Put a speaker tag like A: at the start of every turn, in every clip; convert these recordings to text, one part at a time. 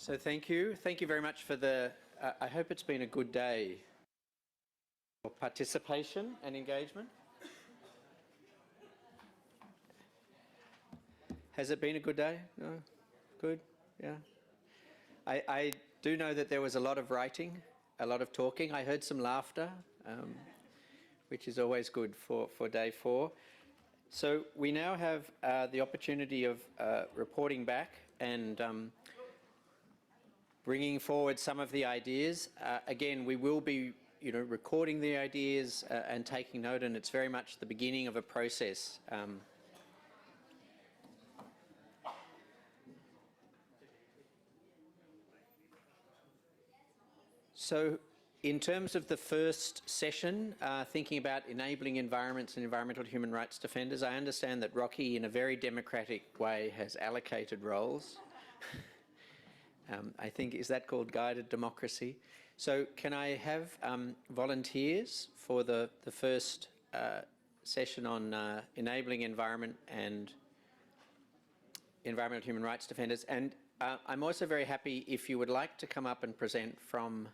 A: So thank you. Thank you very much for the, I hope it's been a good day for participation and engagement. Has it been a good day? No? Good? Yeah. I do know that there was a lot of writing, a lot of talking. I heard some laughter, which is always good for day 4. So we now have the opportunity of reporting back and bringing forward some of the ideas. Again, we will be recording the ideas and taking note, and it's very much the beginning of a process. So in terms of the first session, thinking about enabling environments and environmental human rights defenders, I understand that Rocky, in a very democratic way, has allocated roles. I think, is that called guided democracy? So can I have volunteers for the first session on enabling environment and environmental human rights defenders? And I'm also very happy if you would like to come up and present from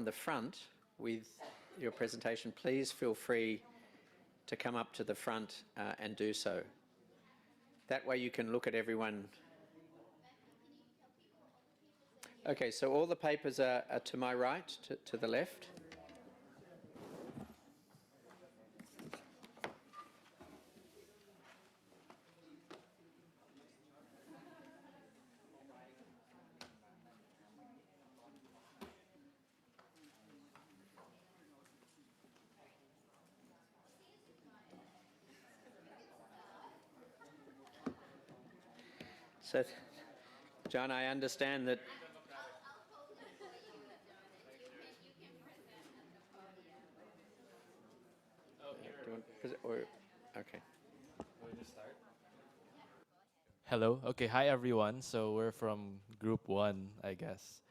A: the front with your presentation. Please feel free to come up to the front and do so. That way you can look at everyone. Okay, so all the papers are to my right, to the left. So, John, I understand that. Okay.
B: Want to start? Hello. Okay. Hi, everyone. So we're from Group 1, I guess.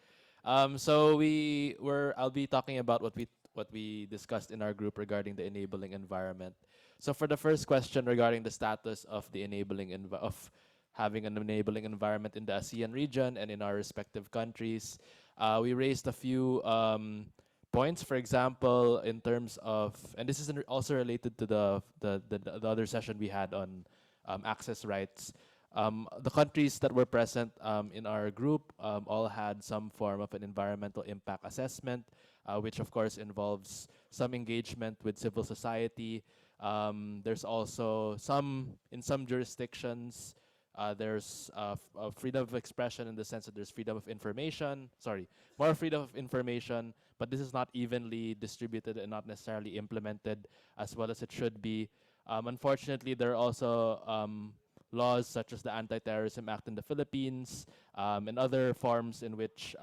B: I'll be talking about what we discussed in our group regarding the enabling environment. So for the first question regarding the status of the of having an enabling environment in the ASEAN region and in our respective countries, we raised a few points. For example, in terms of, and this is also related to the other session we had on access rights. The countries that were present in our group all had some form of an environmental impact assessment, which of course involves some engagement with civil society. There's also in some jurisdictions, there's freedom of expression in the sense that there's freedom of information, more freedom of information, but this is not evenly distributed and not necessarily implemented as well as it should be. Unfortunately, there are also laws such as the Anti-Terrorism Act in the Philippines and other forms in which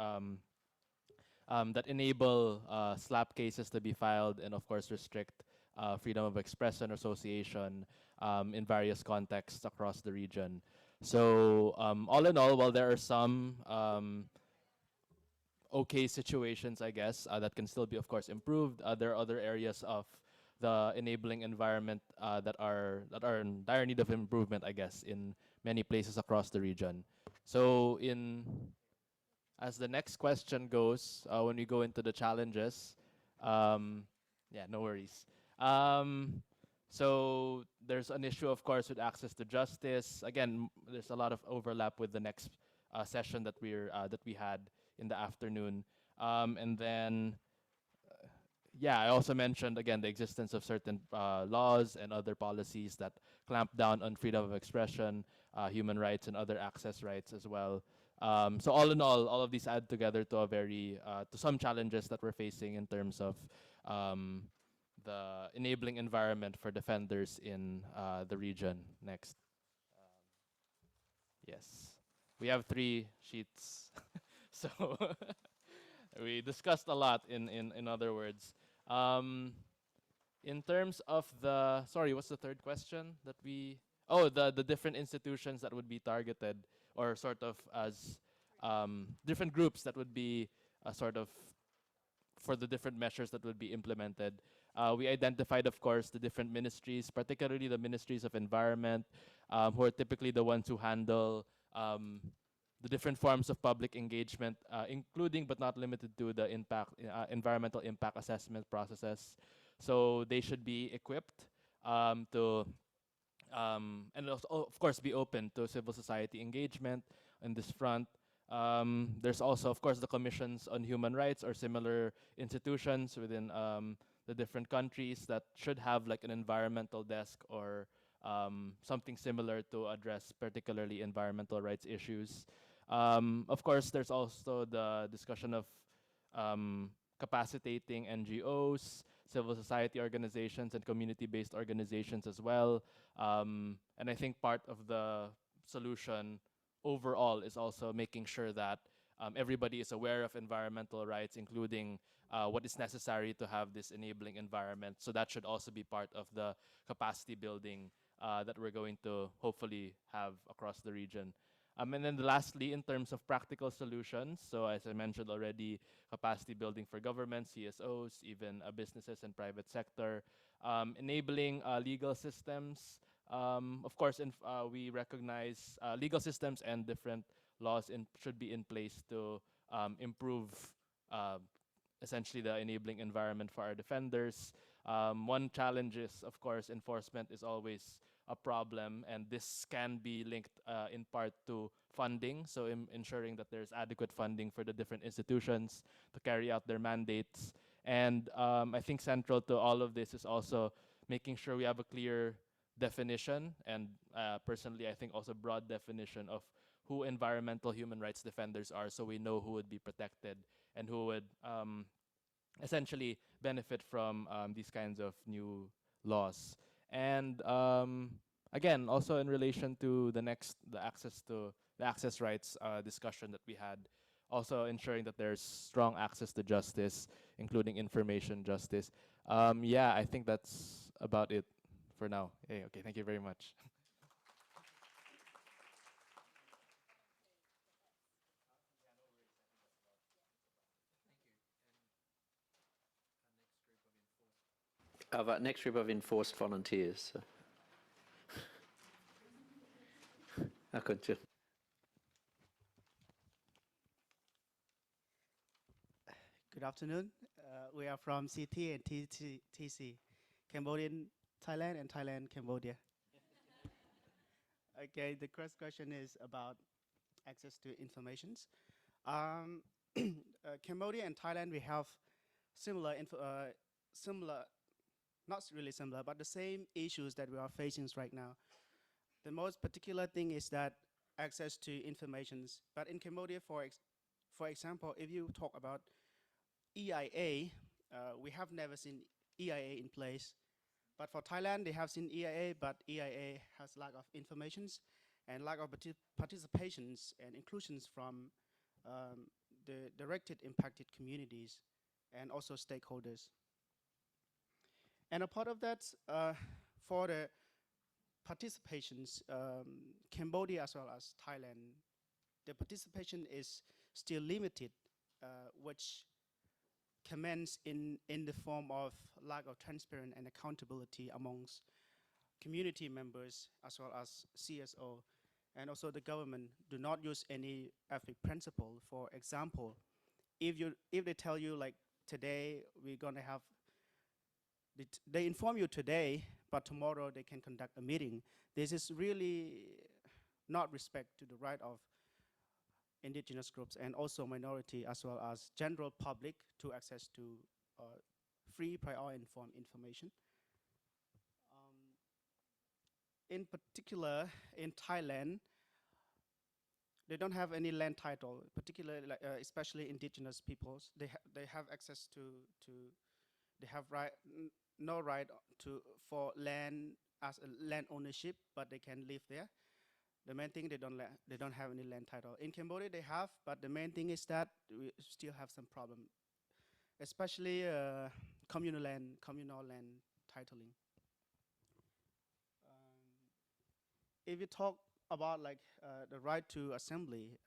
B: that enable SLAPP cases to be filed and of course restrict freedom of expression, association in various contexts across the region. So all in all, while there are some okay situations, I guess, that can still be, of course, improved, there are other areas of the enabling environment that are in dire need of improvement, I guess, in many places across the region. So as the next question goes, when we go into the challenges, yeah, no worries. So there's an issue, of course, with access to justice. Again, there's a lot of overlap with the next session that we had in the afternoon, and then. Yeah, I also mentioned again the existence of certain laws and other policies that clamp down on freedom of expression, human rights, and other access rights as well. So all in all of these add together to to some challenges that we're facing in terms of the enabling environment for defenders in the region. Next, yes, we have 3 sheets, so we discussed a lot. In other words. In terms of what's the third question that the different institutions that would be targeted or sort of as different groups that would be sort of for the different measures that would be implemented. We identified, of course, the different ministries, particularly the ministries of environment, who are typically the ones who handle the different forms of public engagement, including but not limited to the environmental impact assessment processes. So they should be equipped to and also, of course, be open to civil society engagement in this front. There's also, of course, the commissions on human rights or similar institutions within the different countries that should have like an environmental desk or something similar to address particularly environmental rights issues. Of course, there's also the discussion of capacitating NGOs, civil society organizations, and community-based organizations as well. And I think part of the solution overall is also making sure that everybody is aware of environmental rights, including what is necessary to have this enabling environment. So that should also be part of the capacity building that we're going to hopefully have across the region. And then lastly, in terms of practical solutions, so as I mentioned already, capacity building for government, CSOs, even businesses and private sector, enabling legal systems. Of course, we recognize legal systems and different laws should be in place to improve essentially the enabling environment for our defenders. One challenge is, of course, enforcement is always a problem, and this can be linked in part to funding, so ensuring that there's adequate funding for the different institutions to carry out their mandates. And I think central to all of this is also making sure we have a clear definition, and personally, I think also broad definition of who environmental human rights defenders are, so we know who would be protected and who would essentially benefit from these kinds of new laws. And again, also in relation to the access rights discussion that we had, also ensuring that there's strong access to justice, including information justice. Yeah, I think that's about it for now. Hey, okay, thank you very much.
A: Our next group of enforced volunteers. Good.
C: Good afternoon. We are from CT and TC, Cambodian, Thailand, and Thailand, Cambodia. Okay, the first question is about access to informations. Cambodia and Thailand, we have similar, not really similar, but the same issues that we are facing right now. The most particular thing is that access to informations. But in Cambodia, for example, if you talk about EIA, we have never seen EIA in place. But for Thailand, they have seen EIA, but EIA has lack of informations and lack of participations and inclusions from the directed impacted communities and also stakeholders. And a part of that, for the participations, Cambodia as well as Thailand, the participation is still limited, which commence in the form of lack of transparency and accountability amongst community members as well as CSO. And also the government do not use any ethic principle. For example, if they tell you like today we're gonna have, they inform you today, but tomorrow they can conduct a meeting. This is really not respect to the right of indigenous groups and also minority as well as general public to access to free, prior, informed information. In particular, in Thailand, they don't have any land title, particularly, especially indigenous peoples. They have access to they have no right for land as a land ownership, but they can live there. The main thing, they don't have any land title. In Cambodia, they have, but the main thing is that we still have some problem, especially communal land titling. If you talk about like the right to assembly,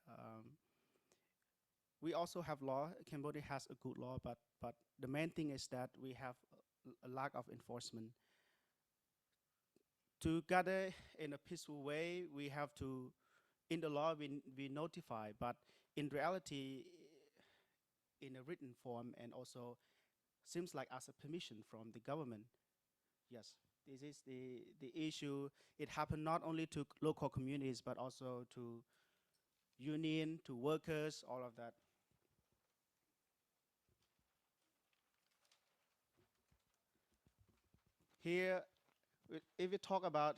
C: we also have law. Cambodia has a good law, but the main thing is that we have a lack of enforcement. To gather in a peaceful way, we have to in the law we notify, but in reality, in a written form, and also seems like as a permission from the government. Yes, this is the issue. It happened not only to local communities, but also to union, to workers, all of that. Here, if we talk about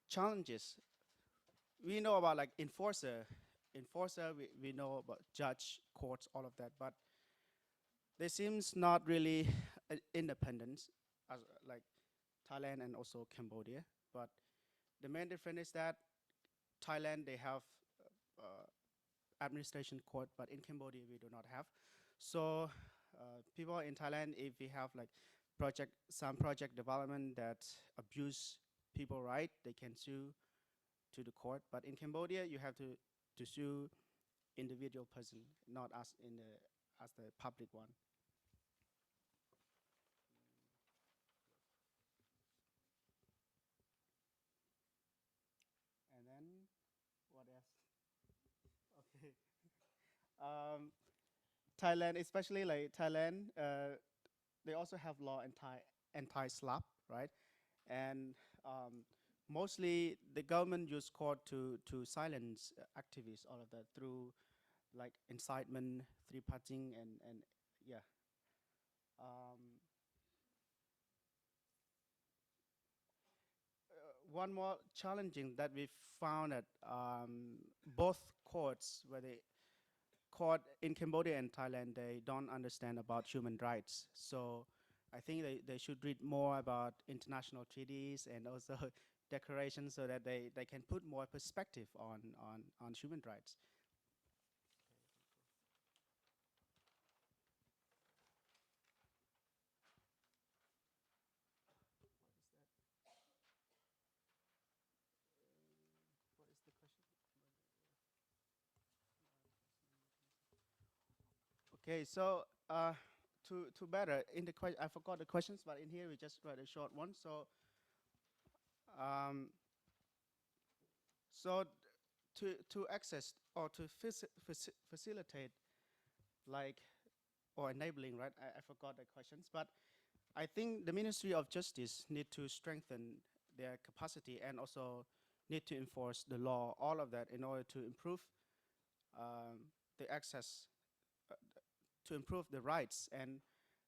C: challenges, we know about like enforcer, we know about judge, courts, all of that, but they seems not really independent as like Thailand and also Cambodia. But the main difference is that Thailand, they have administration court, but in Cambodia we do not have. So people in Thailand, if we have like some project development that abuse people right, they can sue to the court. But in Cambodia, you have to sue individual person, not as the public one. And then what else? Okay. Thailand, especially like Thailand, they also have law anti-slap, right? And mostly the government use court to silence activists, all of that through like incitement, three-parting, and yeah. One more challenging that we found that both courts, where they court in Cambodia and Thailand, they don't understand about human rights. So I think they should read more about international treaties and also declarations so that they can put more perspective on human rights. What is the question? Okay, so to better in the question, I forgot the questions, but in here we just write a short one. So, um, so to access or to facilitate, like or enabling, right? I forgot the questions, but I think the Ministry of Justice need to strengthen their capacity and also need to enforce the law, all of that, in order to improve the access, to improve the rights, and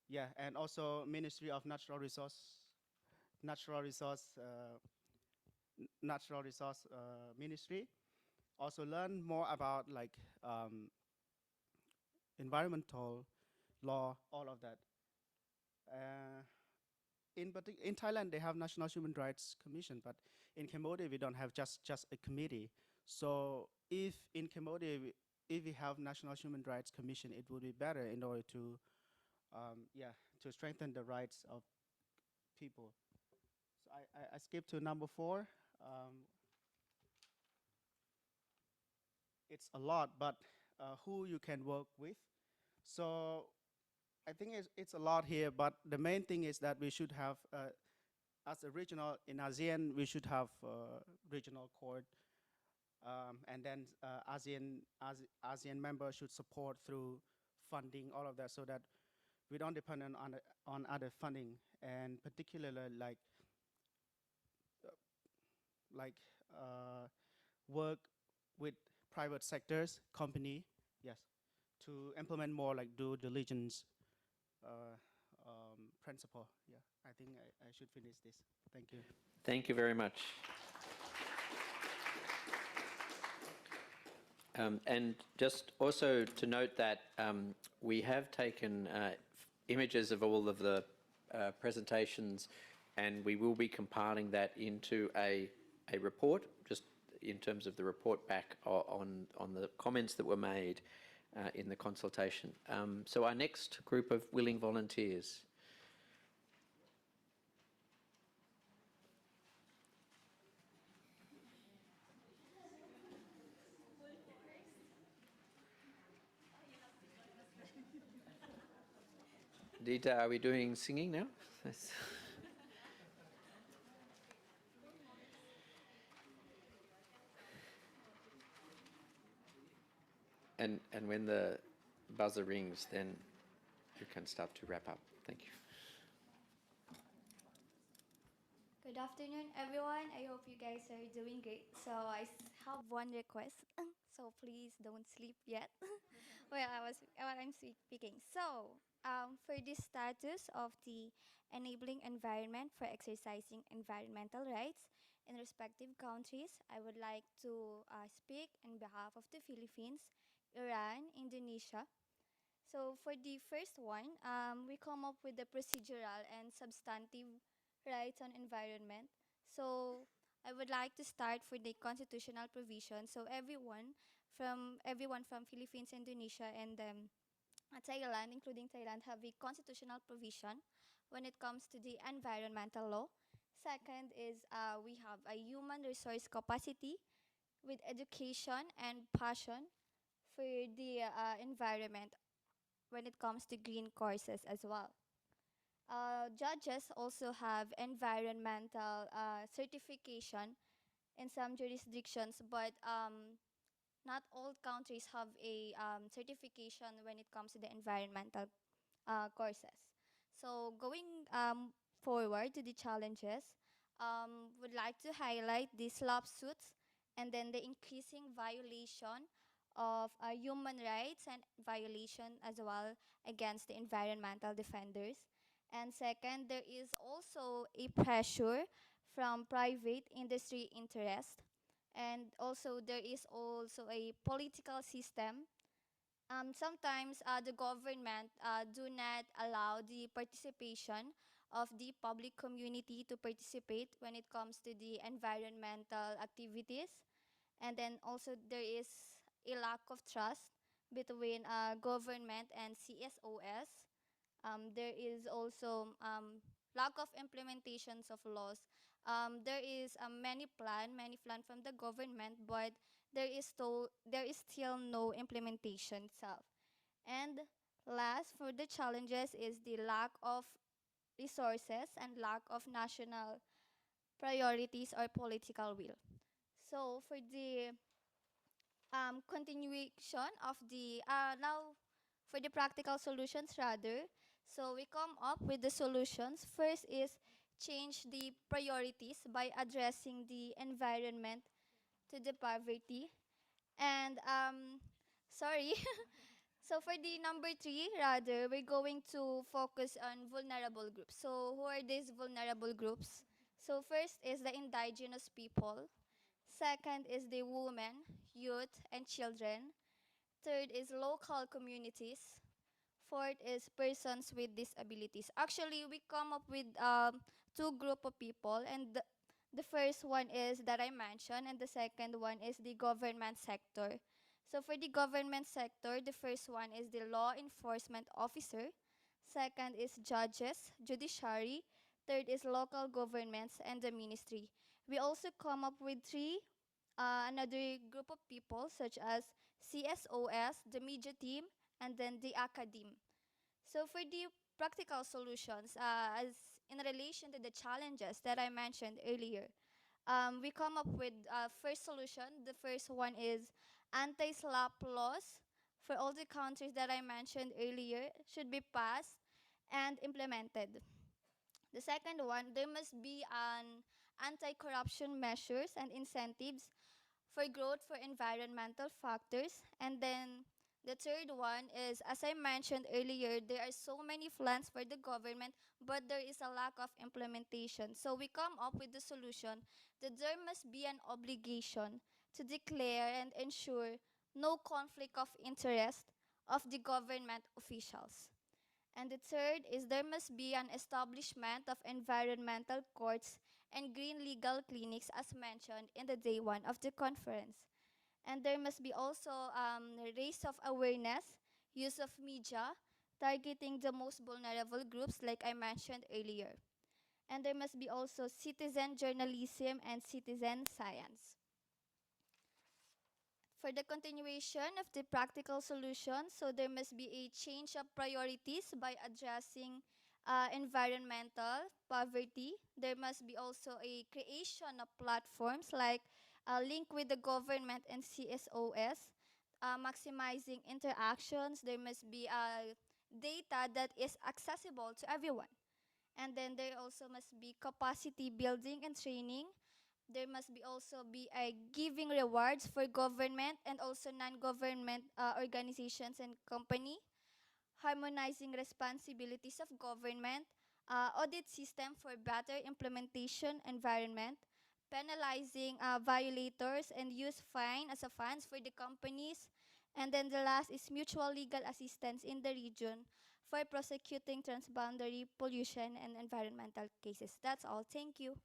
C: yeah, and also Ministry of Natural Resource, Natural Resource Ministry, also learn more about like environmental law, all of that. In Thailand, they have National Human Rights Commission, but in Cambodia, we don't have just a committee. So if in Cambodia, if we have National Human Rights Commission, it would be better in order to, yeah, to strengthen the rights of people. So I skip to number 4. It's a lot, but who you can work with. So I think it's a lot here, but the main thing is that we should have, as a regional, in ASEAN, we should have regional court, and then ASEAN members should support through funding, all of that, so that we don't depend on other funding, and particularly work with private sectors, company, yes, to implement more like due diligence principle. Yeah, I think I should finish this. Thank you.
A: Thank you very much. And just also to note that we have taken images of all of the presentations, and we will be compiling that into a report, just in terms of the report back on the comments that were made in the consultation. So our next group of willing volunteers. Dita, are we doing singing now? And when the buzzer rings, then you can start to wrap up. Thank you.
D: Good afternoon, everyone. I hope you guys are doing great. So have one request. So please don't sleep yet. While I'm speaking. So for the status of the enabling environment for exercising environmental rights in respective countries, I would like to speak on behalf of the Philippines, Iran, Indonesia. So for the first one, we come up with the procedural and substantive rights on environment. So I would like to start for the constitutional provision. So everyone from Philippines, Indonesia, and Thailand, including Thailand, have a constitutional provision when it comes to the environmental law. Second is we have a human resource capacity with education and passion for the environment when it comes to green courses as well. Judges also have environmental certification in some jurisdictions, but not all countries have a certification when it comes to the environmental courses. So going forward to the challenges, would like to highlight these lawsuits and then the increasing violation of human rights and violation as well against the environmental defenders. And second, there is also a pressure from private industry interest. And also there is also a political system. Sometimes the government do not allow the participation of the public community to participate when it comes to the environmental activities. And then also there is a lack of trust between government and CSOS. There is also lack of implementations of laws. There is many plan from the government, but there is still no implementation itself. And last, for the challenges is the lack of resources and lack of national priorities or political will. So for the continuation of the now for the practical solutions rather, so we come up with the solutions. First is change the priorities by addressing the environment to the poverty. And sorry. So for the number three, rather, we're going to focus on vulnerable groups. So who are these vulnerable groups? So first is the indigenous people. Second is the women, youth, and children. Third is local communities. Fourth is persons with disabilities. Actually, we come up with two group of people, and the first one is that I mentioned, and the second one is the government sector. So for the government sector, the first one is the law enforcement officer. Second is judges, judiciary. Third is local governments and the ministry. We also come up with another group of people such as CSOS, the media team, and then the academe. So for the practical solutions, as in relation to the challenges that I mentioned earlier, we come up with first solution. The first one is anti-SLAPP laws for all the countries that I mentioned earlier should be passed and implemented. The second one, there must be an anti-corruption measures and incentives for growth for environmental factors. And then the third one is, as I mentioned earlier, there are so many plans for the government, but there is a lack of implementation. So we come up with the solution that there must be an obligation to declare and ensure no conflict of interest of the government officials. And the third is there must be an establishment of environmental courts and green legal clinics as mentioned in the day one of the conference. And there must be also raise of awareness, use of media, targeting the most vulnerable groups like I mentioned earlier. And there must be also citizen journalism and citizen science. For the continuation of the practical solutions, so there must be a change of priorities by addressing environmental poverty. There must be also a creation of platforms like link with the government and CSOS maximizing interactions. There must be data that is accessible to everyone. And then there also must be capacity building and training. There must be also be a giving rewards for government and also non-government organizations and company, harmonizing responsibilities of government, audit system for better implementation environment, penalizing violators and use fine as a funds for the companies. And then the last is mutual legal assistance in the region for prosecuting transboundary pollution and environmental cases. That's all. Thank you.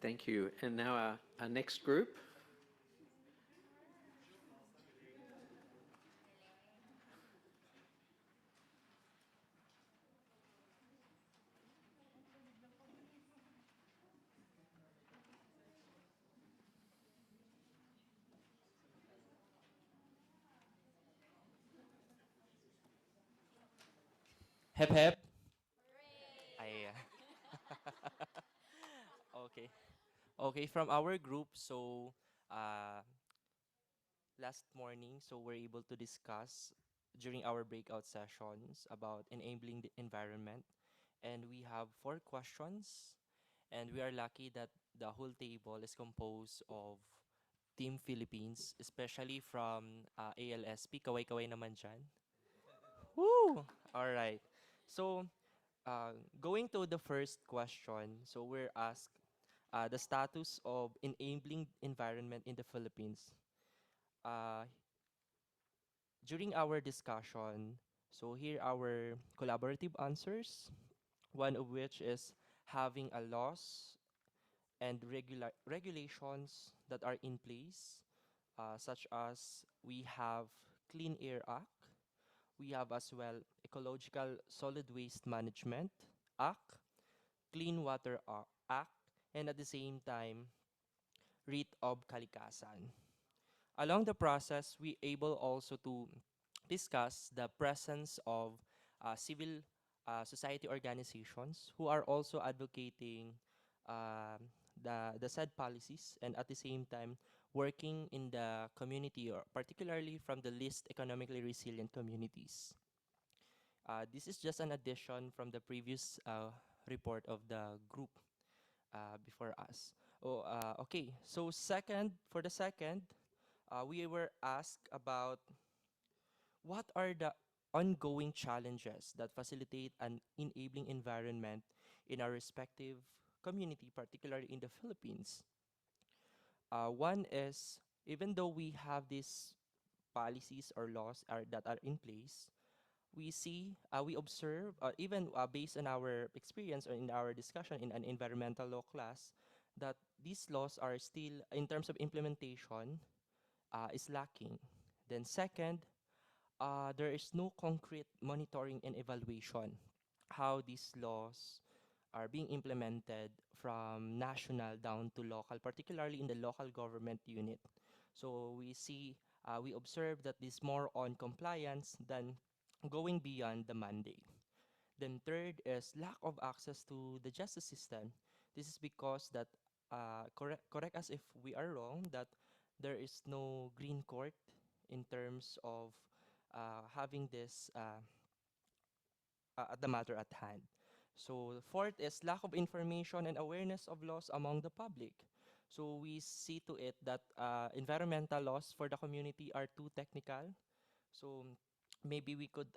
A: Thank you. And now our next group.
E: Hep hep. I okay. Okay, from our group, so uh, last morning, so we're able to discuss during our breakout sessions about enabling the environment, and we have 4 questions, and we are lucky that the whole table is composed of Team Philippines, especially from ALSP. Kaway-kaway naman dyan. Woo! All right. So, going to the first question, so we're asked the status of enabling environment in the Philippines. Uh, During our discussion, so here are our collaborative answers, one of which is having a laws and regulations that are in place, such as we have Clean Air Act, we have as well Ecological Solid Waste Management Act, Clean Water Act, and at the same time, Writ of Kalikasan. Along the process, we able also to discuss the presence of civil society organizations who are also advocating the said policies and at the same time working in the community or particularly from the least economically resilient communities. This is just an addition from the previous report of the group before us. Okay. So for the second, we were asked about what are the ongoing challenges that facilitate an enabling environment in our respective community, particularly in the Philippines. One is, even though we have these policies or laws that are in place, we observe, even based on our experience or in our discussion in an environmental law class, that these laws are still, in terms of implementation, is lacking. Then second, there is no concrete monitoring and evaluation how these laws are being implemented from national down to local, particularly in the local government unit. So we observe that this more on compliance than going beyond the mandate. Then third is lack of access to the justice system. This is because that correct us if we are wrong, that there is no green court in terms of having this at the matter at hand. So fourth is lack of information and awareness of laws among the public. So we see to it that environmental laws for the community are too technical. So maybe we could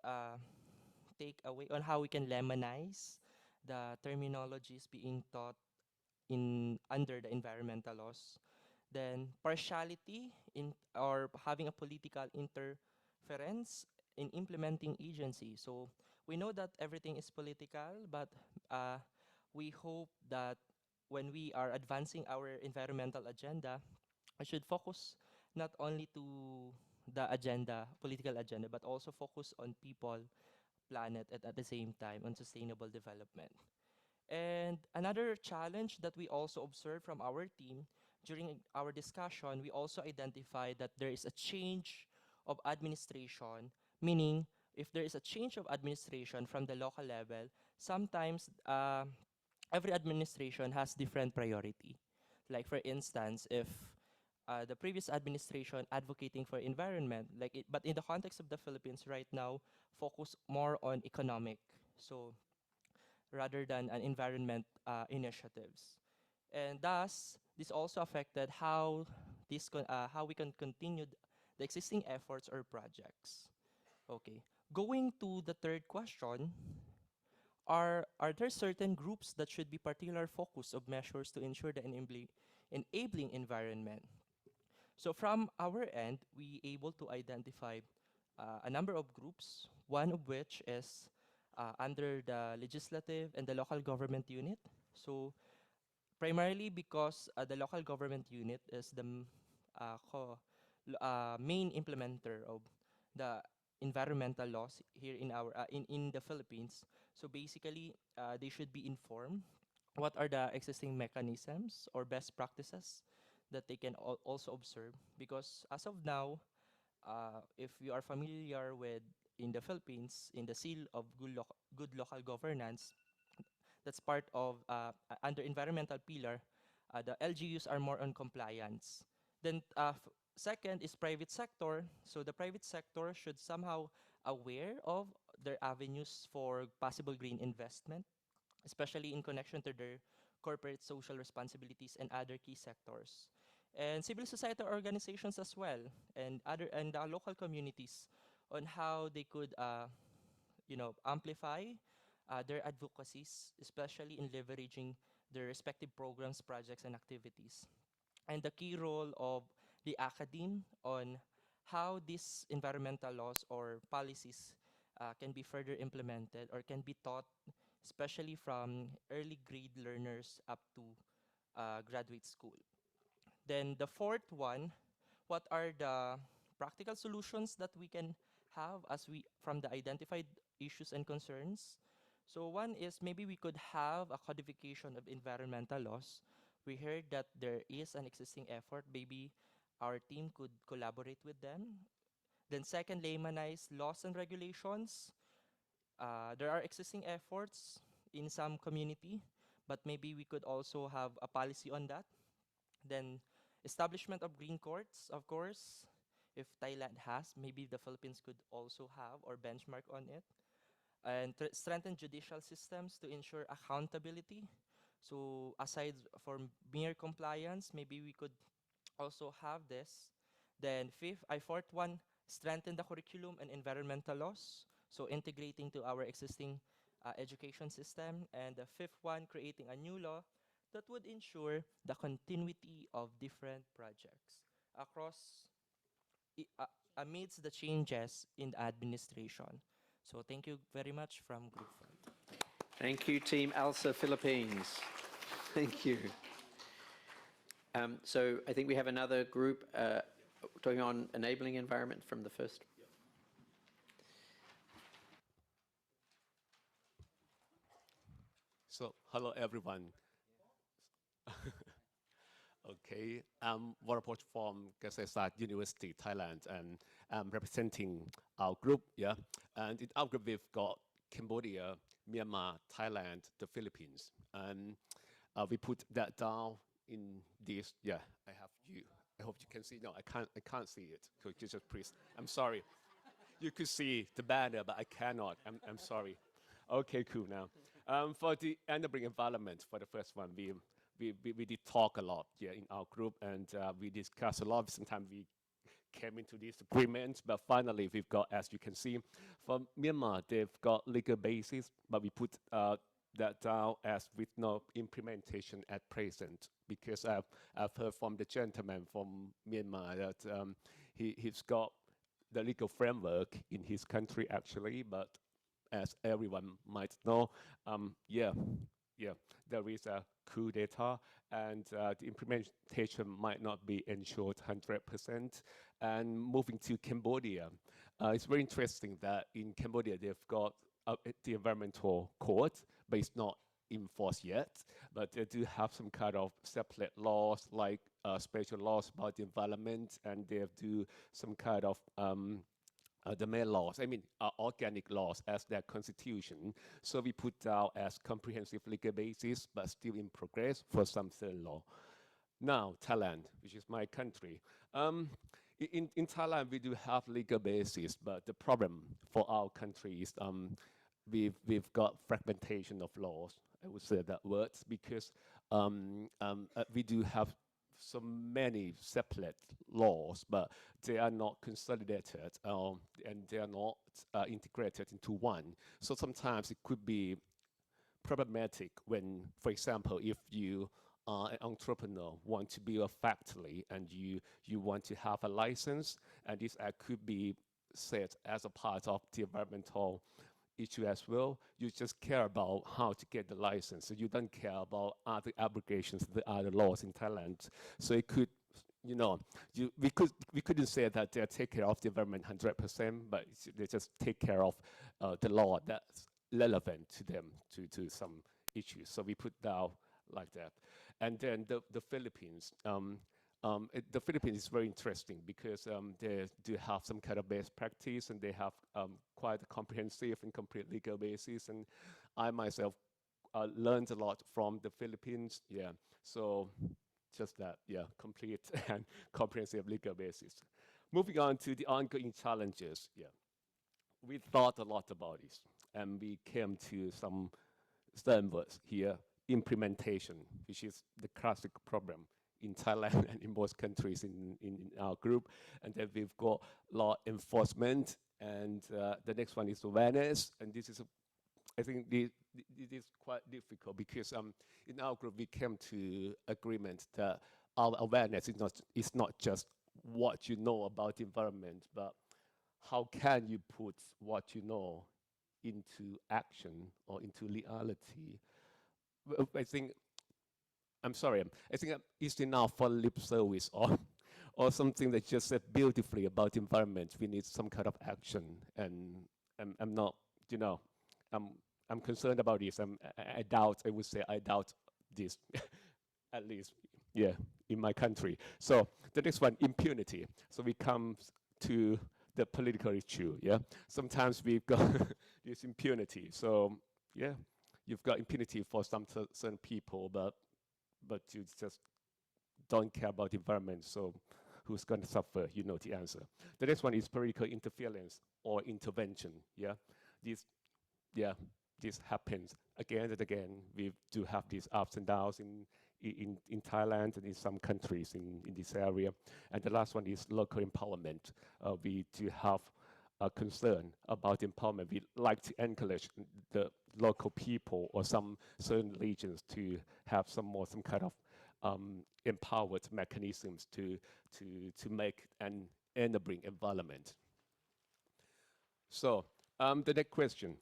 E: take away on how we can lemonize the terminologies being taught in under the environmental laws. Then partiality in or having a political interference in implementing agency. So we know that everything is political, but we hope that when we are advancing our environmental agenda, we should focus not only to the agenda, political agenda, but also focus on people, planet, and at the same time on sustainable development. And another challenge that we also observed from our team during our discussion, we also identified that there is a change of administration, meaning if there is a change of administration from the local level, sometimes every administration has different priority. Like for instance, if the previous administration advocating for environment, but in the context of the Philippines right now, focus more on economic, so rather than an environment initiatives, and thus this also affected how we can continue the existing efforts or projects. Okay, going to the third question, are there certain groups that should be particular focus of measures to ensure the enabling environment? So from our end, we able to identify a number of groups, one of which is under the legislative and the local government unit. So primarily because the local government unit is the main implementer of the environmental laws here in in the Philippines. So basically, they should be informed what are the existing mechanisms or best practices that they can also observe. Because as of now, if you are familiar with in the Philippines, in the seal of good local governance, that's part of under environmental pillar, the LGUs are more on compliance. Then second is private sector. So the private sector should somehow aware of their avenues for possible green investment, especially in connection to their corporate social responsibilities and other key sectors. And civil society organizations as well, and local communities on how they could amplify their advocacies, especially in leveraging their respective programs, projects, and activities. And the key role of the academe on how these environmental laws or policies can be further implemented or can be taught, especially from early grade learners up to graduate school. Then the fourth one, what are the practical solutions that we can have as we from the identified issues and concerns? So one is maybe we could have a codification of environmental laws. We heard that there is an existing effort. Maybe our team could collaborate with them. Then second, laymanize laws and regulations. There are existing efforts in some community, but maybe we could also have a policy on that. Then establishment of green courts, of course. If Thailand has, maybe the Philippines could also have or benchmark on it. And strengthen judicial systems to ensure accountability. So aside from mere compliance, maybe we could also have this. Then fourth one, strengthen the curriculum and environmental laws. So integrating to our existing education system. And the fifth one, creating a new law that would ensure the continuity of different projects across amidst the changes in the administration. So thank you very much from Group 5.
A: Thank you, Team ALSA Philippines. Thank you. So I think we have another group talking on enabling environment from the first.
F: So, hello everyone. Okay, I'm Waraport from Kasetsart University, Thailand, and I'm representing our group, yeah. And in our group, we've got Cambodia, Myanmar, Thailand, the Philippines, and we put that down in this. Yeah, I have you. I hope you can see. No, I can't see it. Could you just please? I'm sorry. You could see the banner, but I cannot. I'm sorry. Okay, cool. Now, for the enabling environment, for the first one, we did talk a lot, yeah, in our group, and we discussed a lot. Sometimes we came into this agreement, but finally we've got, as you can see, from Myanmar, they've got legal basis, but we put that down as with no implementation at present, because I've heard from the gentleman from Myanmar that he's got the legal framework in his country actually, but as everyone might know, yeah, there is a coup d'etat, and the implementation might not be ensured 100%. And moving to Cambodia, it's very interesting that in Cambodia they've got the environmental court, but it's not enforced yet. But they do have some kind of separate laws, like special laws about the environment, and they do some kind of the main laws, I mean, organic laws as their constitution. So we put down as comprehensive legal basis, but still in progress for some certain law. Now, Thailand, which is my country. In Thailand, we do have legal basis, but the problem for our country is we've got fragmentation of laws. I would say that words because we do have so many separate laws, but they are not consolidated and they are not integrated into one. So sometimes it could be problematic when, for example, if you are an entrepreneur, want to build a factory and you want to have a license, and this could be set as a part of the environmental issue as well. You just care about how to get the license. So you don't care about other obligations, the other laws in Thailand. So it could, you know, we couldn't say that they take care of the environment 100%, but they just take care of the law that's relevant to them, to some issues. So we put down like that. And then the Philippines. The Philippines is very interesting because they do have some kind of best practice and they have quite a comprehensive and complete legal basis. And I myself learned a lot from the Philippines. Yeah, so just that, yeah, complete and comprehensive legal basis. Moving on to the ongoing challenges. Yeah, we thought a lot about this and we came to some certain words here. Implementation, which is the classic problem in Thailand and in most countries in our group. And then we've got law enforcement, and the next one is awareness. And this is, I think, it is quite difficult because in our group we came to agreement that our awareness is not just what you know about the environment, but how can you put what you know into action or into reality. I think, I'm sorry, I think it's enough for lip service or something that just said beautifully about the environment. We need some kind of action, and I'm not, you know, I'm concerned about this. I doubt, I would say I doubt this, at least, yeah, in my country. So the next one, impunity. So we come to the political issue, yeah. Sometimes we've got this impunity, so yeah. You've got impunity for some certain people, but you just don't care about the environment. So who's going to suffer? You know the answer. The next one is political interference or intervention. Yeah, this happens again and again. We do have these ups and downs in Thailand and in some countries in this area. And the last one is local empowerment. We do have a concern about empowerment. We like to encourage the local people or some certain regions to have some kind of empowered mechanisms to make an enabling environment. So the next question.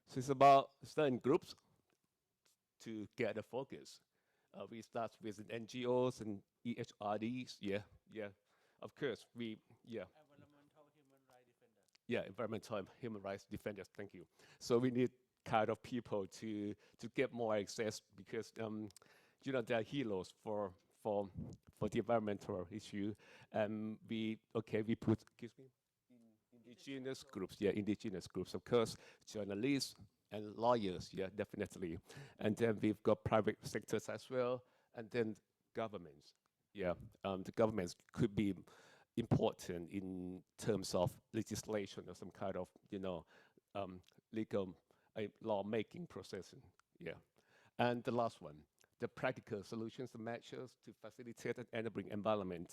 F: So it's about certain groups to get the focus. We start with NGOs and EHRDs. Yeah. Of course, environmental and human rights defenders. Thank you. So we need kind of people to get more access because you know, they're heroes for the environmental issue. We put, excuse me, indigenous groups. Yeah, indigenous groups. Of course, journalists and lawyers. Yeah, definitely. And then we've got private sectors as well, and then governments. Yeah, the governments could be important in terms of legislation or some kind of, you know, legal law-making process. Yeah, and the last one, the practical solutions and measures to facilitate an enabling environment.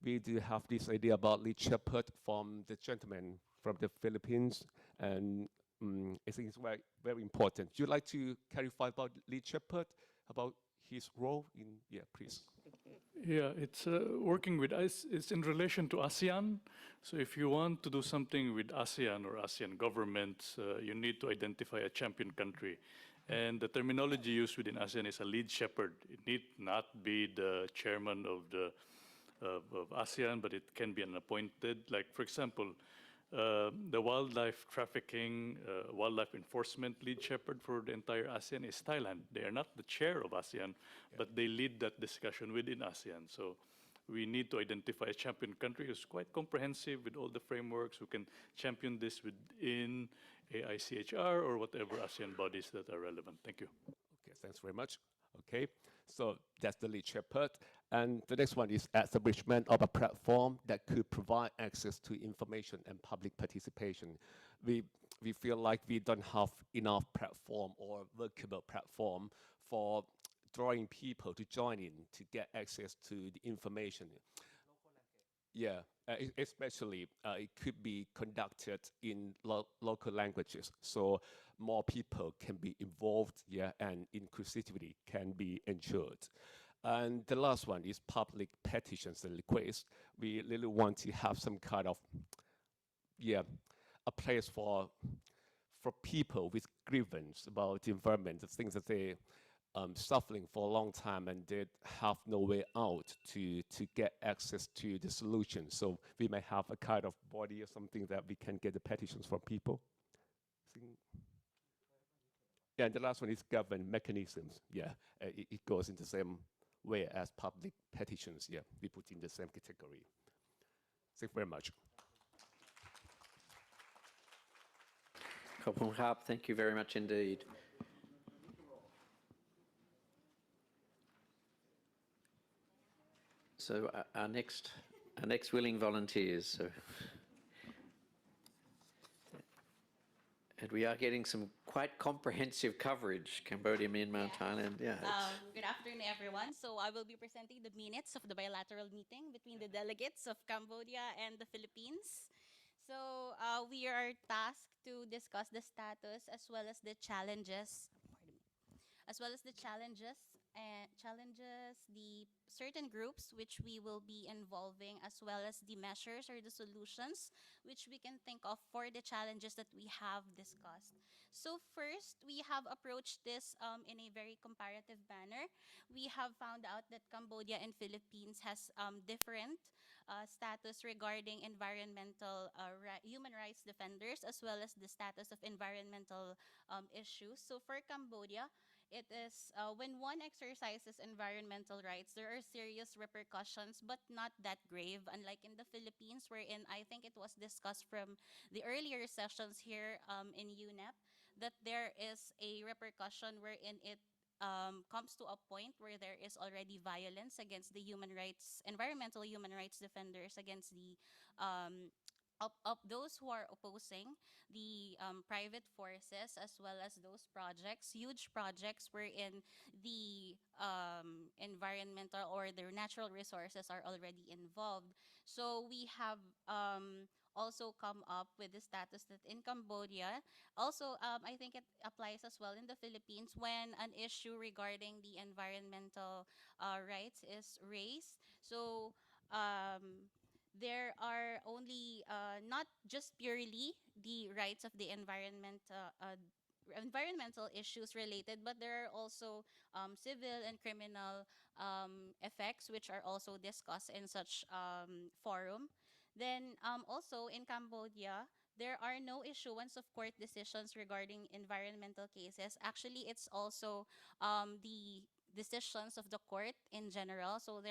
F: We do have this idea about lead shepherd from the gentleman from the Philippines, and I think it's very, very important. Would you like to clarify about lead shepherd, about his role in, yeah, please.
G: Yeah, it's working with us. It's in relation to ASEAN. So if you want to do something with ASEAN or ASEAN governments, you need to identify a champion country. And the terminology used within ASEAN is a lead shepherd. It need not be the chairman of ASEAN, but it can be an appointed. Like, for example, the wildlife trafficking, wildlife enforcement lead shepherd for the entire ASEAN is Thailand. They are not the chair of ASEAN, but they lead that discussion within ASEAN. So we need to identify a champion country who's quite comprehensive with all the frameworks, who can champion this within AICHR or whatever ASEAN bodies that are relevant. Thank you.
F: Okay, thanks very much. Okay, so that's the lead shepherd. And the next one is establishment of a platform that could provide access to information and public participation. We, we feel like we don't have enough platform or workable platform for drawing people to join in to get access to the information. Yeah, especially it could be conducted in local languages, so more people can be involved, yeah, and inclusivity can be ensured. And the last one is public petitions and requests. We really want to have some kind of, yeah, a place for people with grievance about the environment, the things that they suffering for a long time and they have no way out to get access to the solution. So we may have a kind of body or something that we can get the petitions from people. Yeah, and the last one is government mechanisms. Yeah, it goes in the same way as public petitions. Yeah, we put in the same category. Thank you very much.
A: ขอบคุณครับ Thank you very much indeed. So our next willing volunteers. So, and we are getting some quite comprehensive coverage: Cambodia, Myanmar, Thailand. Yeah.
H: Good afternoon, everyone. So I will be presenting the minutes of the bilateral meeting between the delegates of Cambodia and the Philippines. So we are tasked to discuss the status as well as the challenges, the certain groups which we will be involving, as well as the measures or the solutions which we can think of for the challenges that we have discussed. So first, we have approached this in a very comparative manner. We have found out that Cambodia and Philippines has different status regarding environmental human rights defenders, as well as the status of environmental issues. So for Cambodia, it is when one exercises environmental rights, there are serious repercussions, but not that grave, unlike in the Philippines, wherein I think it was discussed from the earlier sessions here in UNEP, that there is a repercussion wherein it comes to a point where there is already violence against the environmental human rights defenders, against the of those who are opposing the private forces, as well as those projects, huge projects wherein the environmental or their natural resources are already involved. So we have also come up with the status that in Cambodia, also I think it applies as well in the Philippines, when an issue regarding the environmental rights is raised. So there are only not just purely the rights of the environmental issues related, but there are also civil and criminal effects which are also discussed in such forum. Then also in Cambodia, there are no issuance of court decisions regarding environmental cases. Actually, it's also the decisions of the court in general. So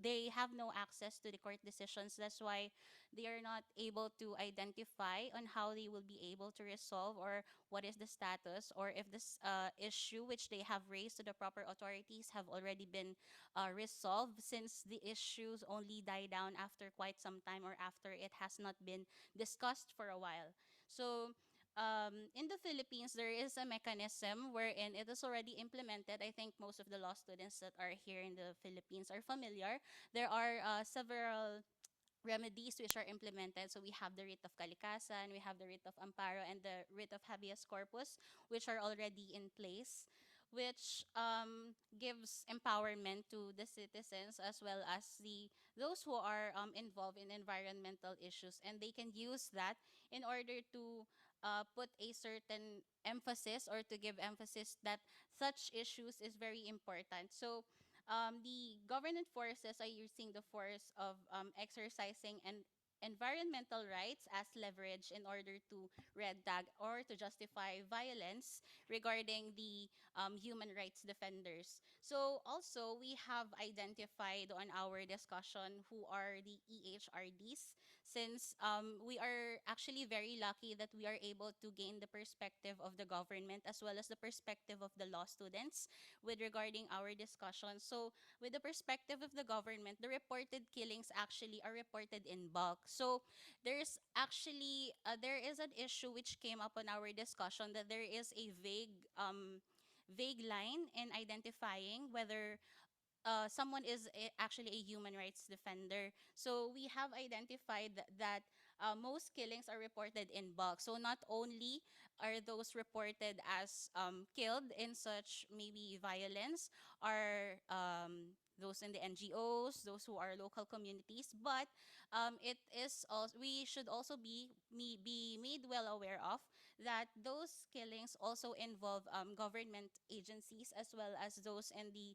H: they have no access to the court decisions. That's why they are not able to identify on how they will be able to resolve, or what is the status, or if this issue which they have raised to the proper authorities have already been resolved, since the issues only die down after quite some time, or after it has not been discussed for a while. So in the Philippines, there is a mechanism wherein it is already implemented. I think most of the law students that are here in the Philippines are familiar. There are several remedies which are implemented. So we have the writ of kalikasan, we have the writ of amparo, and the writ of habeas corpus, which are already in place, which gives empowerment to the citizens, as well as those who are involved in environmental issues, and they can use that in order to put a certain emphasis, or to give emphasis that such issues is very important. So the government forces are using the force of exercising and environmental rights as leverage in order to red tag or to justify violence regarding the human rights defenders. So also we have identified on our discussion who are the EHRDs. since we are actually very lucky that we are able to gain the perspective of the government as well as the perspective of the law students with regarding our discussion. So with the perspective of the government, the reported killings actually are reported in bulk. So there's actually there is an issue which came up on our discussion that there is a vague line in identifying whether someone is actually a human rights defender. So we have identified that most killings are reported in bulk. So not only are those reported as killed in such maybe violence, are those in the NGOs, those who are local communities, but it is also, we should also be made well aware of that those killings also involve government agencies as well as those in the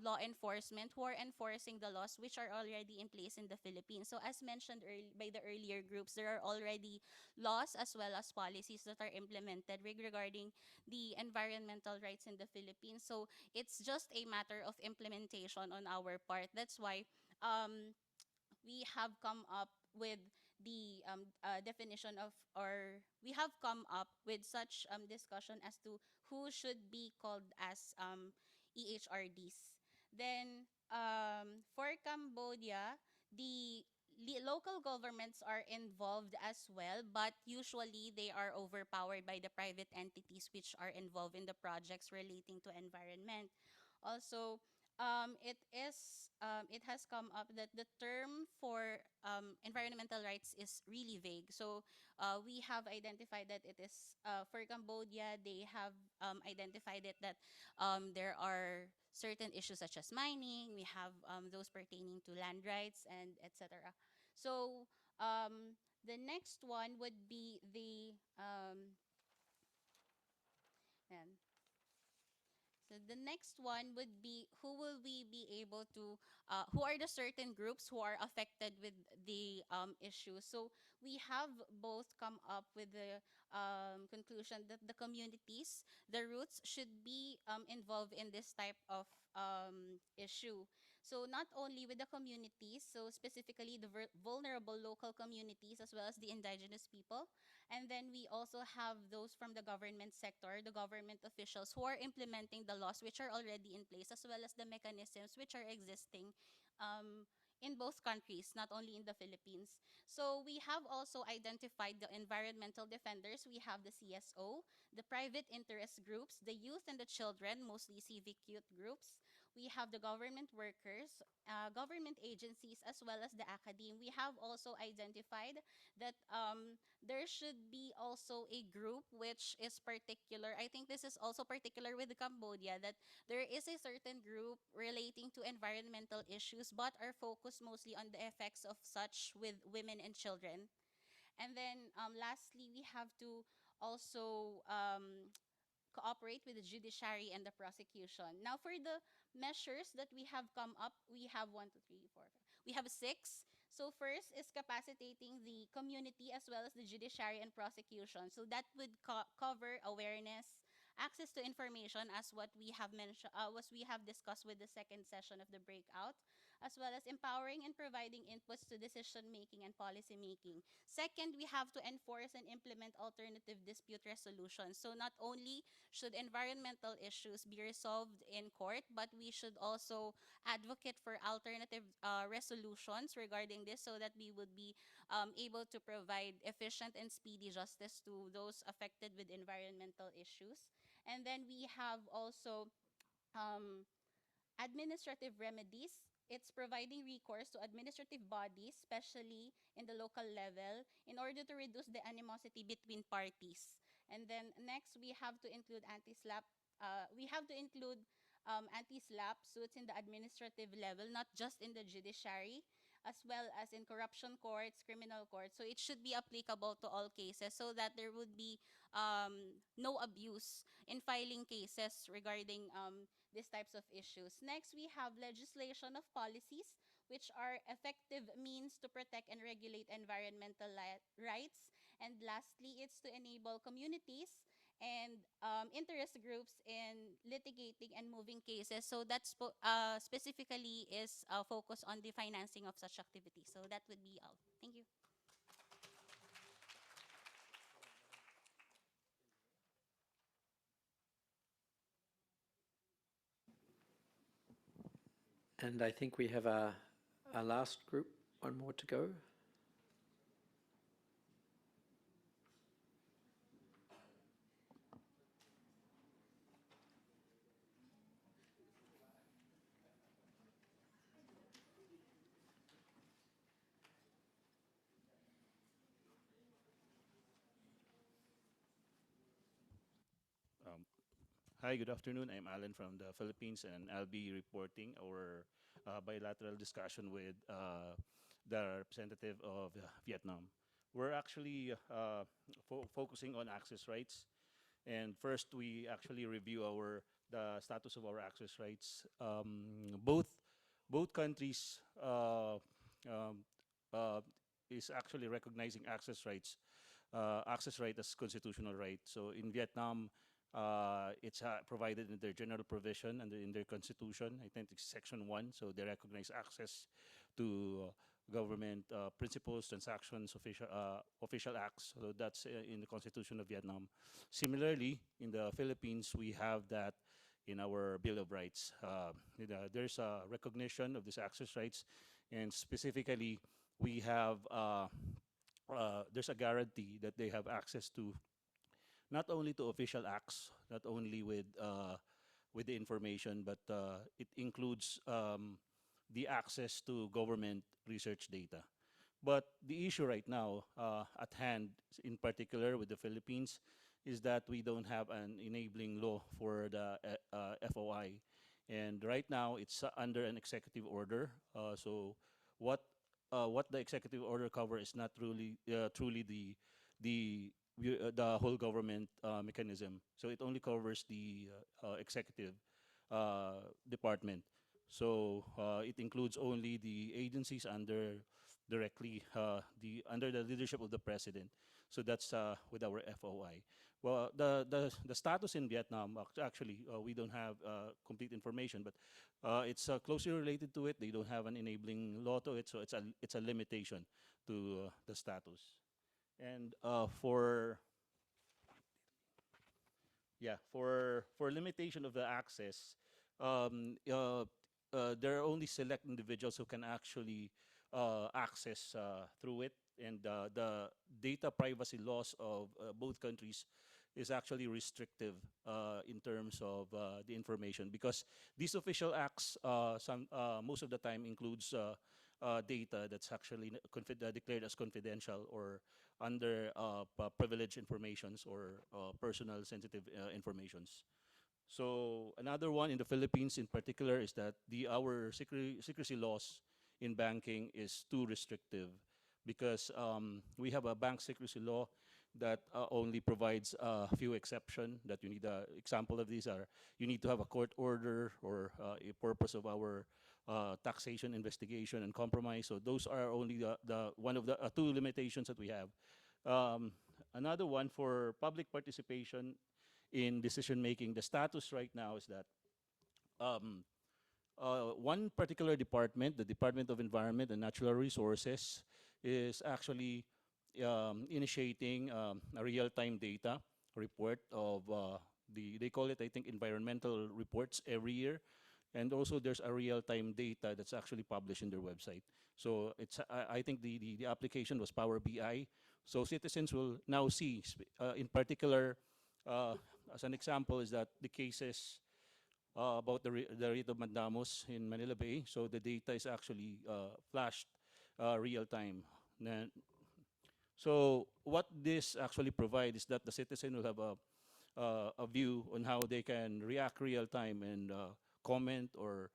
H: law enforcement who are enforcing the laws which are already in place in the Philippines. So as mentioned by the earlier groups, there are already laws as well as policies that are implemented regarding the environmental rights in the Philippines. So it's just a matter of implementation on our part. That's why we have come up with the definition of, or we have come up with such discussion as to who should be called as EHRDs. Then for Cambodia, the local governments are involved as well, but usually they are overpowered by the private entities which are involved in the projects relating to environment. Also, it has come up that the term for environmental rights is really vague. So we have identified that it is for Cambodia. They have identified it that there are certain issues such as mining. We have those pertaining to land rights and etc. So the next one would be the yan. So the next one would be who will we be able to, who are the certain groups who are affected with the issue. So we have both come up with the conclusion that the communities, the roots should be involved in this type of issue. So not only with the communities, so specifically the vulnerable local communities as well as the indigenous people, and then we also have those from the government sector, the government officials who are implementing the laws which are already in place, as well as the mechanisms which are existing in both countries, not only in the Philippines. So we have also identified the environmental defenders. We have the CSO, the private interest groups, the youth and the children, mostly civic youth groups. We have the government workers, government agencies, as well as the academe. We have also identified that there should be also a group which is particular. I think this is also particular with Cambodia, that there is a certain group relating to environmental issues, but are focused mostly on the effects of such with women and children. And then lastly, we have to also cooperate with the judiciary and the prosecution. Now, for the measures that we have come up, we have one, two, three, four, five. We have six. So first is capacitating the community as well as the judiciary and prosecution. So that would cover awareness, access to information, as what we have mentioned, as we have discussed with the second session of the breakout, as well as empowering and providing inputs to decision making and policy making. Second, we have to enforce and implement alternative dispute resolution. So not only should environmental issues be resolved in court, but we should also advocate for alternative resolutions regarding this so that we would be able to provide efficient and speedy justice to those affected with environmental issues. And then we have also administrative remedies. It's providing recourse to administrative bodies, especially in the local level, in order to reduce the animosity between parties. And then next, we have to include anti-SLAPP. We have to include anti-SLAPP suits in the administrative level, not just in the judiciary, as well as in corruption courts, criminal courts. So it should be applicable to all cases so that there would be no abuse in filing cases regarding these types of issues. Next, we have legislation of policies, which are effective means to protect and regulate environmental rights. And lastly, it's to enable communities and interest groups in litigating and moving cases. So that specifically is focused on the financing of such activities. So that would be all. Thank you.
A: And I think we have our last group, one more to go.
I: Hi, good afternoon. I'm Alan from the Philippines, and I'll be reporting our bilateral discussion with the representative of Vietnam. We're actually focusing on access rights, and first we actually review the status of our access rights. Both countries um, is actually recognizing access right as constitutional right. So in Vietnam, it's provided in their general provision and in their constitution. I think it's section 1, so they recognize access to government principles, transactions, official acts. So that's in the constitution of Vietnam. Similarly, in the Philippines, we have that in our Bill of Rights. There's a recognition of these access rights, and specifically, we have there's a guarantee that they have access to not only to official acts, not only with the information, but it includes the access to government research data. But the issue right now at hand, in particular with the Philippines, is that we don't have an enabling law for the FOI. And right now, it's under an executive order. So what the executive order covers is not truly the whole government mechanism. So it only covers the executive department. So it includes only the agencies directly under the leadership of the president. So that's with our FOI. Well, the status in Vietnam, actually, we don't have complete information, but it's closely related to it. They don't have an enabling law to it, so it's a limitation to the status. And for limitation of the access, there are only select individuals who can actually access through it, and the data privacy laws of both countries is actually restrictive in terms of the information, because these official acts most of the time includes data that's actually declared as confidential or under privileged informations or personal sensitive informations. So another one in the Philippines in particular is that our secrecy laws in banking is too restrictive, because we have a bank secrecy law that only provides a few exceptions that you need. Example of these are you need to have a court order or a purpose of our taxation investigation and compromise. So those are only the one of the two limitations that we have. Another one for public participation in decision making. The status right now is that one particular department, the Department of Environment and Natural Resources, is actually initiating a real-time data report of they call it, I think, environmental reports every year. And also there's a real-time data that's actually published in their website. So it's I think the application was Power BI. So citizens will now see, in particular, as an example, is that the cases about the rate of mandamus in Manila Bay. So the data is actually flashed real time. So what this actually provides is that the citizen will have a view on how they can react real time and comment or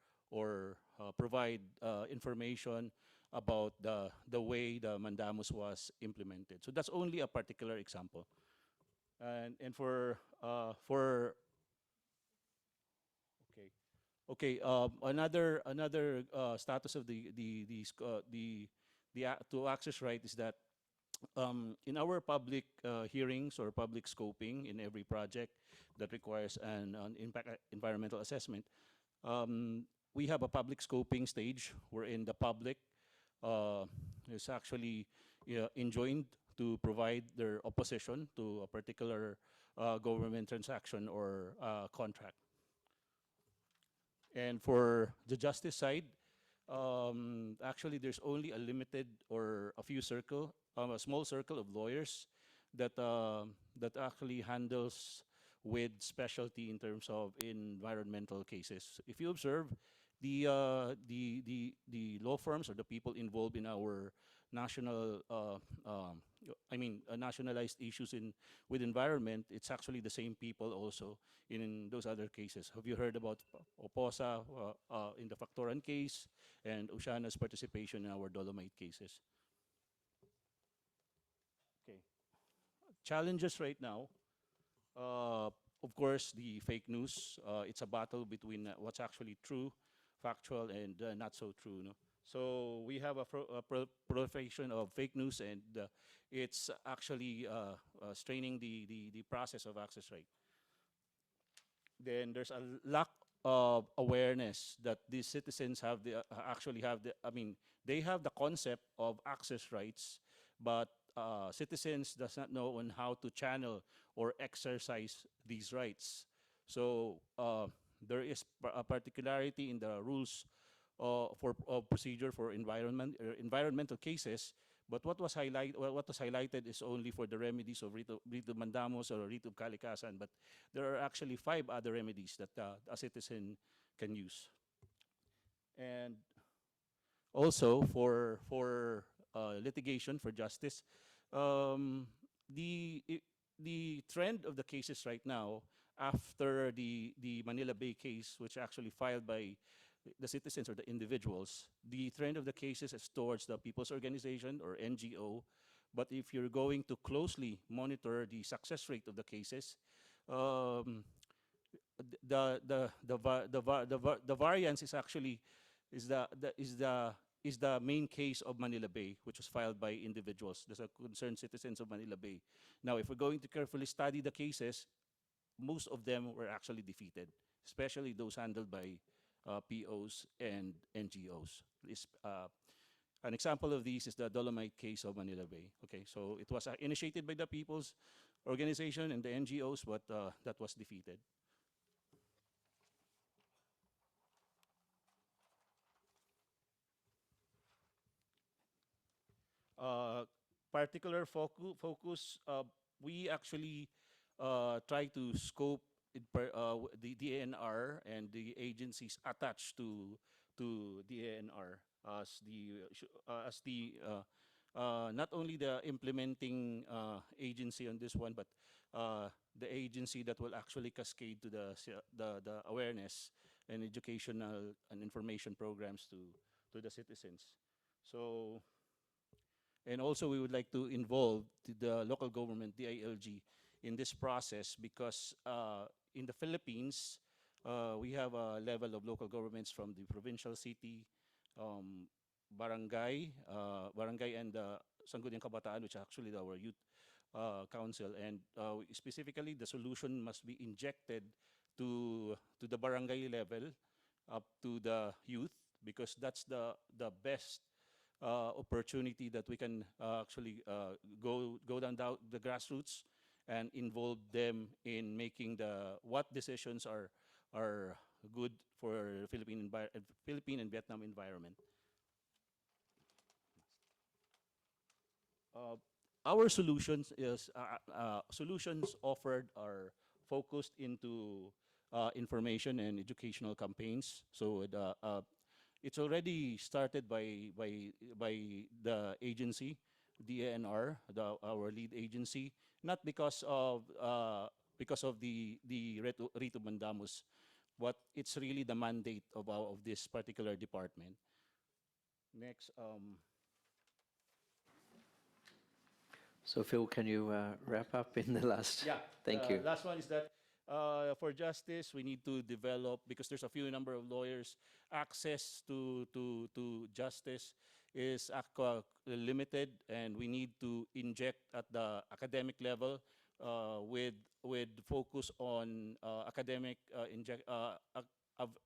I: provide information about the way the mandamus was implemented. So that's only a particular example. And for another status of the to access right is that in our public hearings or public scoping in every project that requires an impact environmental assessment, we have a public scoping stage wherein the public is actually enjoined to provide their opposition to a particular government transaction or contract. And for the justice side, actually, there's only a limited or a small circle of lawyers that actually handles with specialty in terms of environmental cases. If you observe, the law firms or the people involved in our national, nationalized issues with environment, it's actually the same people also in those other cases. Have you heard about Oposa in the Factoran case and Oceana's participation in our Dolomite cases? Okay. Challenges right now, of course, the fake news. It's a battle between what's actually true, factual, and not so true. No? So we have a proliferation of fake news, and it's actually straining the process of access right. Then there's a lack of awareness that these citizens have they have the concept of access rights, but citizens does not know on how to channel or exercise these rights. So there is a particularity in the rules of procedure for environmental cases. But what was highlighted is only for the remedies of writ of mandamus or writ of kalikasan. But there are actually 5 other remedies that a citizen can use. And also for litigation, for justice, the trend of the cases right now, after the Manila Bay case, which actually filed by the citizens or the individuals, the trend of the cases is towards the People's Organization or NGO. But if you're going to closely monitor the success rate of the cases, the variance is actually is the main case of Manila Bay, which was filed by individuals, the concerned citizens of Manila Bay. Now, if we're going to carefully study the cases, most of them were actually defeated, especially those handled by POs and NGOs. An example of these is the Dolomite case of Manila Bay. Okay, so it was initiated by the People's Organization and the NGOs, but that was defeated. Particular focus, we actually try to scope the DNR and the agencies attached to DNR as not only the implementing agency on this one, but the agency that will actually cascade to the awareness and educational and information programs to the citizens. So, and also we would like to involve the local government, DILG, in this process because in the Philippines, we have a level of local governments from the provincial city, barangay and Sangguniang Kabataan, which is actually our youth council. And specifically, the solution must be injected to the barangay level up to the youth because that's the best opportunity that we can actually go down the grassroots and involve them in making what decisions are good for Philippine and Vietnam environment. Our solutions offered are focused into information and educational campaigns. So it's already started by the agency, DNR, our lead agency, not because of the Writ of Mandamus, but it's really the mandate of this particular department. Next.
A: So Phil, can you wrap up in the last?
I: Yeah.
A: Thank you.
I: Last one is that for justice, we need to develop, because there's a few number of lawyers, access to justice is limited, and we need to inject at the academic level with focus on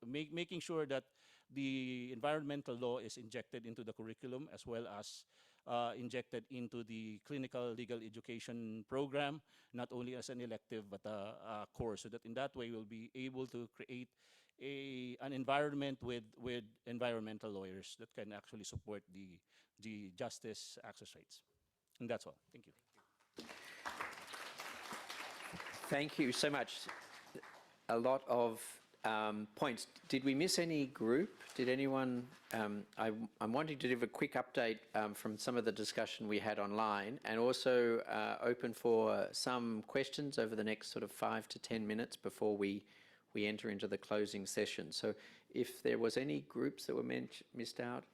I: making sure that the environmental law is injected into the curriculum as well as injected into the clinical legal education program, not only as an elective but a course, so that in that way we'll be able to create an environment with environmental lawyers that can actually support the justice access rights. And that's all. Thank you.
A: Thank you so much. A lot of points. Did we miss any group? Did anyone? I'm wanting to give a quick update from some of the discussion we had online, and also open for some questions over the next sort of 5 to 10 minutes before we enter into the closing session. So if there was any groups that were missed out,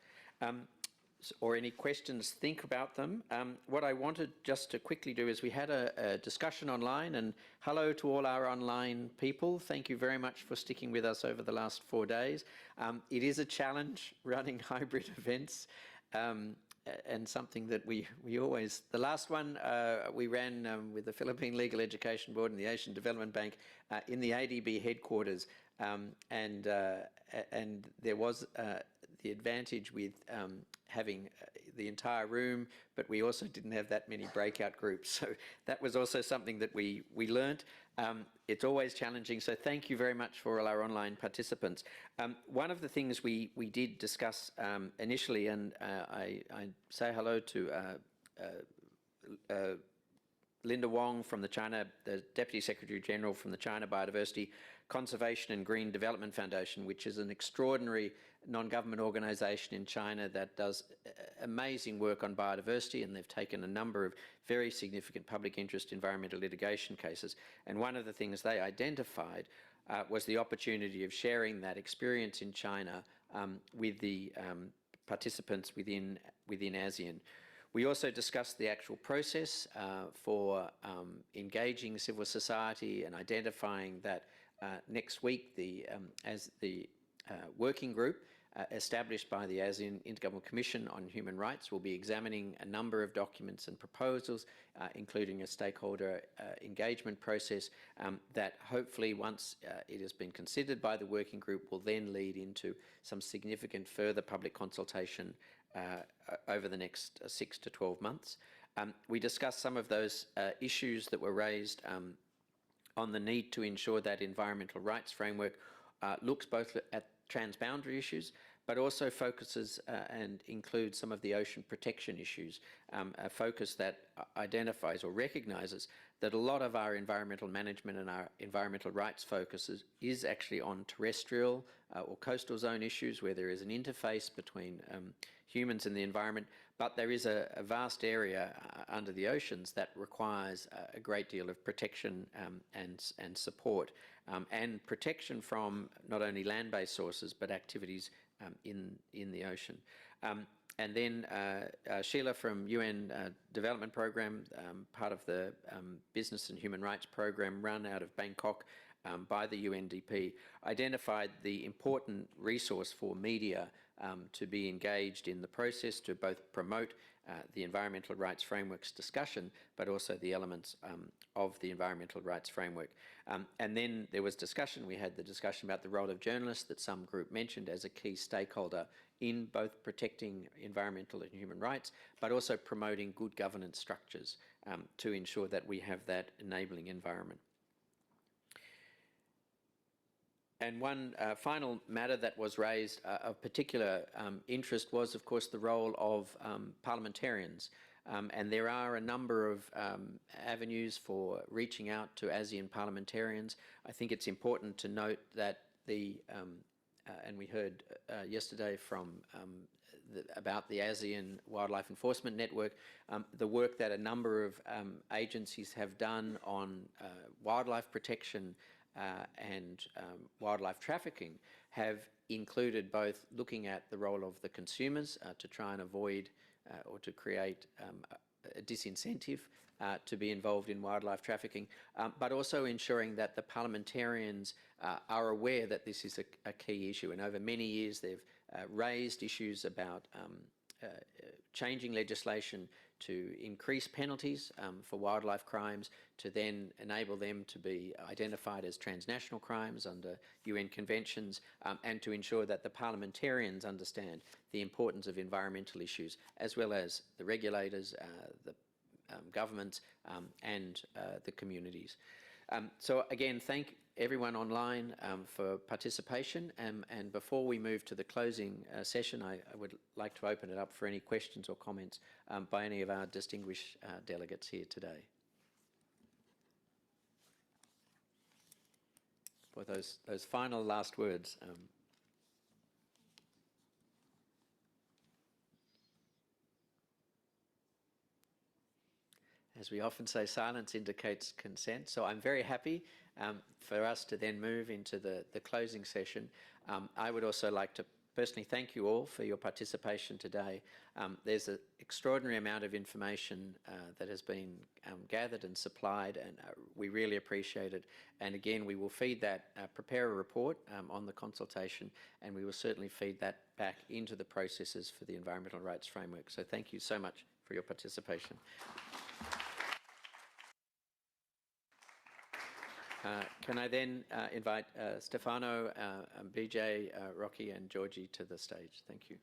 A: or any questions, think about them. What I wanted just to quickly do is we had a discussion online, and hello to all our online people. Thank you very much for sticking with us over the last 4 days. It is a challenge running hybrid events, and something that we always, the last one we ran with the Philippine Legal Education Board and the Asian Development Bank in the ADB headquarters, and there was the advantage with having the entire room, but we also didn't have that many breakout groups. So that was also something that we learnt. It's always challenging, so thank you very much for all our online participants. One of the things we did discuss initially, and I say hello to Linda Wong from the Deputy Secretary General from the China Biodiversity Conservation and Green Development Foundation, which is an extraordinary non-government organisation in China that does amazing work on biodiversity, and they've taken a number of very significant public interest environmental litigation cases. And one of the things they identified was the opportunity of sharing that experience in China with the participants within ASEAN. We also discussed the actual process for engaging civil society and identifying that next week as the working group established by the ASEAN Intergovernmental Commission on Human Rights will be examining a number of documents and proposals, including a stakeholder engagement process that hopefully, once it has been considered by the working group, will then lead into some significant further public consultation over the next 6 to 12 months. We discussed some of those issues that were raised on the need to ensure that environmental rights framework looks both at transboundary issues, but also focuses and includes some of the ocean protection issues, a focus that identifies or recognises that a lot of our environmental management and our environmental rights focus is actually on terrestrial or coastal zone issues where there is an interface between humans and the environment, but there is a vast area under the oceans that requires a great deal of protection and support, and protection from not only land-based sources but activities in the ocean. And then Sheila from UN Development Program, part of the Business and Human Rights Program run out of Bangkok by the UNDP, identified the important resource for media to be engaged in the process to both promote the environmental rights framework's discussion, but also the elements of the environmental rights framework. And then there was discussion, we had the discussion about the role of journalists that some group mentioned as a key stakeholder in both protecting environmental and human rights, but also promoting good governance structures to ensure that we have that enabling environment. And one final matter that was raised of particular interest was, of course, the role of parliamentarians. And there are a number of avenues for reaching out to ASEAN parliamentarians. I think it's important to note that and we heard yesterday from about the ASEAN Wildlife Enforcement Network, the work that a number of agencies have done on wildlife protection and wildlife trafficking have included both looking at the role of the consumers to try and avoid or to create a disincentive to be involved in wildlife trafficking, but also ensuring that the parliamentarians are aware that this is a key issue. And over many years they've raised issues about changing legislation to increase penalties for wildlife crimes, to then enable them to be identified as transnational crimes under UN conventions, and to ensure that the parliamentarians understand the importance of environmental issues, as well as the regulators, the governments, and the communities. So again, thank everyone online for participation. And before we move to the closing session, I would like to open it up for any questions or comments by any of our distinguished delegates here today. For those final last words. As we often say, silence indicates consent. So I'm very happy for us to then move into the closing session. I would also like to personally thank you all for your participation today. There's an extraordinary amount of information that has been gathered and supplied, and we really appreciate it. And again, we will feed that, prepare a report on the consultation, and we will certainly feed that back into the processes for the Environmental Rights Framework. So thank you so much for your participation. Can I then invite Stefano, BJ, Rocky and Georgie to the stage? Thank you.